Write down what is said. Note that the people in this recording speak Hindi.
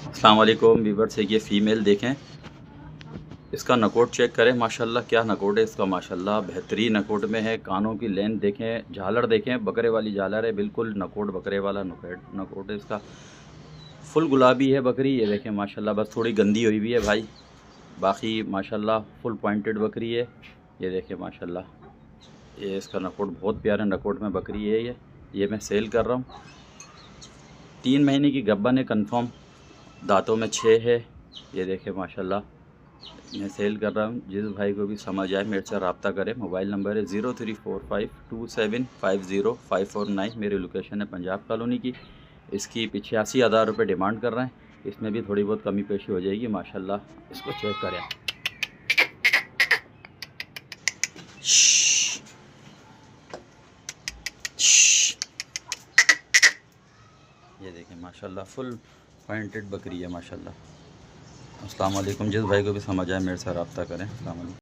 अस्सलाम वालेकुम व्यूअर्स। ये फ़ीमेल देखें, इसका नकोट चेक करें। माशाल्लाह क्या नकोट है इसका, माशाल्लाह बेहतरीन नकोट में है। कानों की लेंथ देखें, झालर देखें, बकरे वाली झालर है, बिल्कुल नकोट बकरे वाला नकोट है इसका। फुल गुलाबी है बकरी, ये देखें माशाल्लाह। बस थोड़ी गंदी हुई भी है भाई, बाकी माशाल्लाह फुल पॉइंटेड बकरी है। ये देखें माशाल्लाह, ये इसका नकोट बहुत प्यारा नकोट में बकरी है। ये मैं सेल कर रहा हूँ। 3 महीने की गब्बन है कन्फर्म, दांतों में 6 है। ये देखें माशाल्लाह, मैं सेल कर रहा हूँ। जिस भाई को भी समझ आए मेरे से रब्ता करें। मोबाइल नंबर है 034527505449। मेरी लोकेशन है पंजाब कॉलोनी की। इसकी 85,000 रुपये डिमांड कर रहे हैं। इसमें भी थोड़ी बहुत कमी पेशी हो जाएगी माशाल्लाह। इसको चेक करें। श्श, श्श। ये देखें माशाल्लाह फुल पॉइंटेड बकरी है माशाल्लाह। अस्सलाम वालेकुम। जिस भाई को भी समझ आए मेरे से रब्ता करें। अस्सलाम वालेकुम।